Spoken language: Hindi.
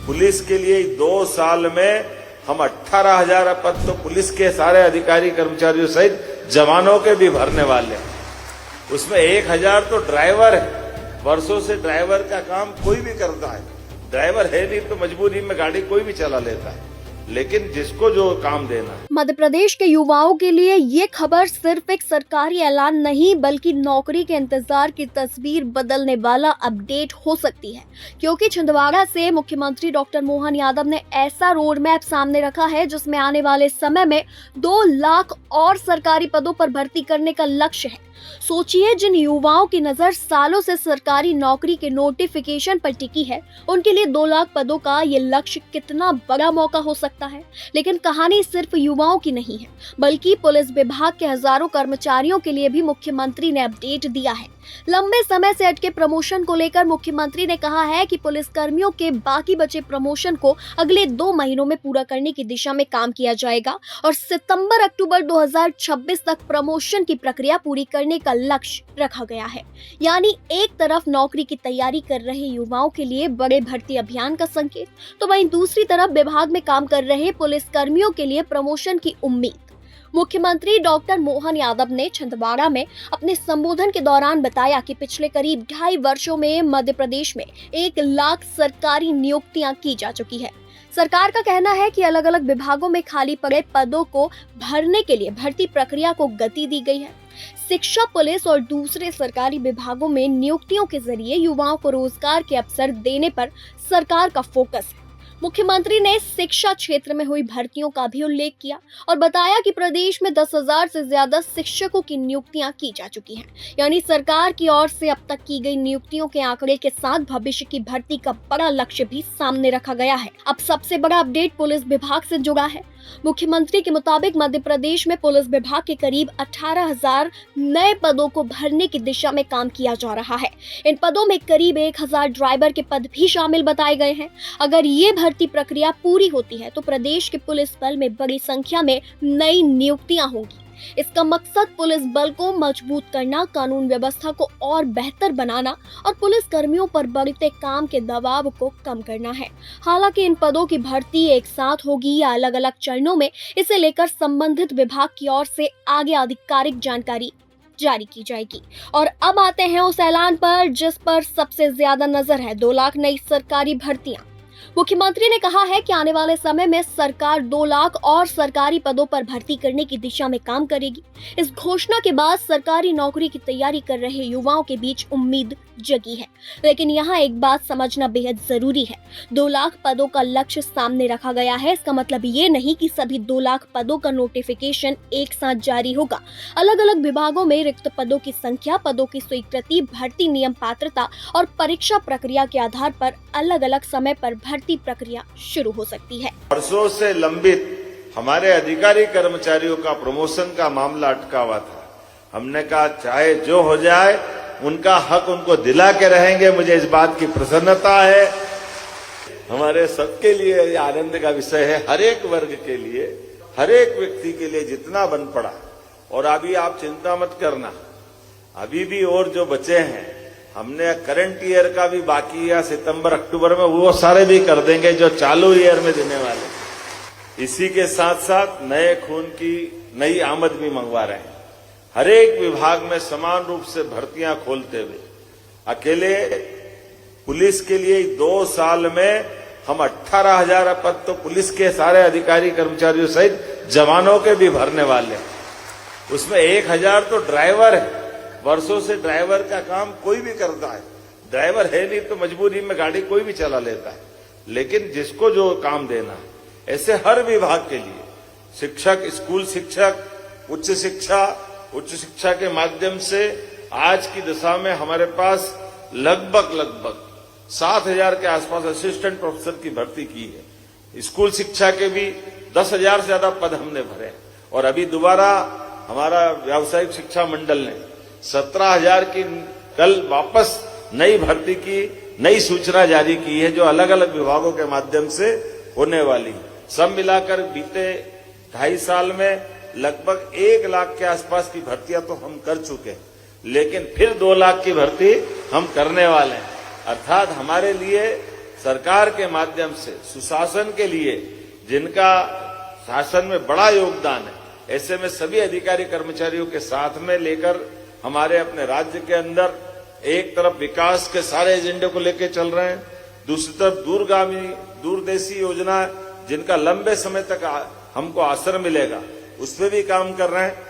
पुलिस के लिए 2 साल में हम 18,000 पद तो पुलिस के सारे अधिकारी कर्मचारियों सहित जवानों के भी भरने वाले हैं। उसमें 1,000 तो ड्राइवर है। वर्षों से ड्राइवर का काम कोई भी करता है। ड्राइवर है नहीं तो मजबूरी में गाड़ी कोई भी चला लेता है, लेकिन जिसको जो काम देना है। मध्य प्रदेश के युवाओं के लिए ये खबर सिर्फ एक सरकारी ऐलान नहीं बल्कि नौकरी के इंतजार की तस्वीर बदलने वाला अपडेट हो सकती है, क्योंकि छिंदवाड़ा से मुख्यमंत्री डॉक्टर मोहन यादव ने ऐसा रोड मैप सामने रखा है जिसमें आने वाले समय में 2 लाख और सरकारी पदों पर भर्ती करने का लक्ष्य है। सोचिए, जिन युवाओं की नजर सालों से सरकारी नौकरी के नोटिफिकेशन पर टिकी है, उनके लिए 2 लाख पदों का ये लक्ष्य कितना बड़ा मौका हो सकता है। लेकिन कहानी सिर्फ युवाओं की नहीं है, बल्कि पुलिस विभाग के हजारों कर्मचारियों के लिए भी मुख्यमंत्री ने अपडेट दिया है। लंबे समय से अटके प्रमोशन को लेकर मुख्यमंत्री ने कहा है कि पुलिस कर्मियों के बाकी बचे प्रमोशन को अगले 2 महीनों में पूरा करने की दिशा में काम किया जाएगा और सितंबर-अक्टूबर 2026 तक प्रमोशन की प्रक्रिया पूरी करने का लक्ष्य रखा गया है। यानी एक तरफ नौकरी की तैयारी कर रहे युवाओं के लिए बड़े भर्ती अभियान का संकेत, तो वहीं दूसरी तरफ विभाग में काम कर रहे पुलिस कर्मियों के लिए प्रमोशन की उम्मीद। मुख्यमंत्री डॉक्टर मोहन यादव ने छिंदवाड़ा में अपने संबोधन के दौरान बताया कि पिछले करीब 2.5 वर्षों में मध्य प्रदेश में 1 लाख सरकारी नियुक्तियां की जा चुकी है। सरकार का कहना है कि अलग अलग विभागों में खाली पड़े पदों को भरने के लिए भर्ती प्रक्रिया को गति दी गई है। शिक्षा, पुलिस और दूसरे सरकारी विभागों में नियुक्तियों के जरिए युवाओं को रोजगार के अवसर देने पर सरकार का फोकस है। मुख्यमंत्री ने शिक्षा क्षेत्र में हुई भर्तियों का भी उल्लेख किया और बताया कि प्रदेश में 10,000 से ज्यादा शिक्षकों की नियुक्तियां की जा चुकी हैं। यानी सरकार की ओर से अब तक की गई नियुक्तियों के आंकड़े के साथ भविष्य की भर्ती का बड़ा लक्ष्य भी सामने रखा गया है। अब सबसे बड़ा अपडेट पुलिस विभाग से जुड़ा है। मुख्यमंत्री के मुताबिक मध्य प्रदेश में पुलिस विभाग के करीब 18,000 नए पदों को भरने की दिशा में काम किया जा रहा है। इन पदों में करीब 1,000 ड्राइवर के पद भी शामिल बताए गए हैं। अगर ये भर्ती प्रक्रिया पूरी होती है तो प्रदेश के पुलिस बल में बड़ी संख्या में नई नियुक्तियां होंगी। इसका मकसद पुलिस बल को मजबूत करना, कानून व्यवस्था को और बेहतर बनाना और पुलिस कर्मियों पर बढ़ते काम के दबाव को कम करना है। हालांकि इन पदों की भर्ती एक साथ होगी या अलग अलग चरणों में, इसे लेकर संबंधित विभाग की ओर से आगे आधिकारिक जानकारी जारी की जाएगी। और अब आते हैं उस ऐलान पर जिस पर सबसे ज्यादा नजर है, 2 लाख नई सरकारी भर्तियां। मुख्यमंत्री ने कहा है कि आने वाले समय में सरकार 2 लाख और सरकारी पदों पर भर्ती करने की दिशा में काम करेगी। इस घोषणा के बाद सरकारी नौकरी की तैयारी कर रहे युवाओं के बीच उम्मीद जगी है। लेकिन यहाँ एक बात समझना बेहद जरूरी है, 2 लाख पदों का लक्ष्य सामने रखा गया है। इसका मतलब ये नहीं कि सभी 2 लाख पदों का नोटिफिकेशन एक साथ जारी होगा। अलग अलग विभागों में रिक्त पदों की संख्या, पदों की स्वीकृति, भर्ती नियम, पात्रता और परीक्षा प्रक्रिया के आधार पर अलग अलग समय पर भर्ती प्रक्रिया शुरू हो सकती है। वर्षों से लंबित हमारे अधिकारी कर्मचारियों का प्रमोशन का मामला अटका हुआ था। हमने कहा चाहे जो हो जाए उनका हक उनको दिला के रहेंगे। मुझे इस बात की प्रसन्नता है। हमारे सबके लिए ये आनंद का विषय है, हर एक वर्ग के लिए, हर एक व्यक्ति के लिए जितना बन पड़ा। और अभी आप चिंता मत करना, अभी भी और जो बचे हैं हमने करंट ईयर का भी बाकी है, सितंबर-अक्टूबर में वो सारे भी कर देंगे जो चालू ईयर में देने वाले। इसी के साथ साथ नए खून की नई आमद भी मंगवा रहे हैं। हर एक विभाग में समान रूप से भर्तियां खोलते हुए अकेले पुलिस के लिए 2 साल में हम 18,000 पद तो पुलिस के सारे अधिकारी कर्मचारियों सहित जवानों के भी भरने वाले हैं। उसमें 1,000 तो ड्राइवर है। वर्षों से ड्राइवर का काम कोई भी करता है। ड्राइवर है नहीं तो मजबूरी में गाड़ी कोई भी चला लेता है, लेकिन जिसको जो काम देना है। ऐसे हर विभाग के लिए शिक्षक, स्कूल शिक्षक, उच्च शिक्षा के माध्यम से आज की दशा में हमारे पास लगभग 7,000 के आसपास असिस्टेंट प्रोफेसर की भर्ती की है। स्कूल शिक्षा के भी 10,000 से ज्यादा पद हमने भरे और अभी दोबारा हमारा व्यावसायिक शिक्षा मंडल ने 17,000 की कल वापस नई भर्ती की नई सूचना जारी की है, जो अलग अलग विभागों के माध्यम से होने वाली। सब मिलाकर बीते 2.5 साल में लगभग 1 लाख के आसपास की भर्तियां तो हम कर चुके हैं, लेकिन फिर 2 लाख की भर्ती हम करने वाले हैं। अर्थात हमारे लिए सरकार के माध्यम से सुशासन के लिए जिनका शासन में बड़ा योगदान है, ऐसे में सभी अधिकारी कर्मचारियों के साथ में लेकर हमारे अपने राज्य के अंदर एक तरफ विकास के सारे एजेंडे को लेकर चल रहे हैं, दूसरी तरफ दूरगामी दूरदेशी योजना जिनका लंबे समय तक हमको असर मिलेगा, उस पर भी काम कर रहे हैं।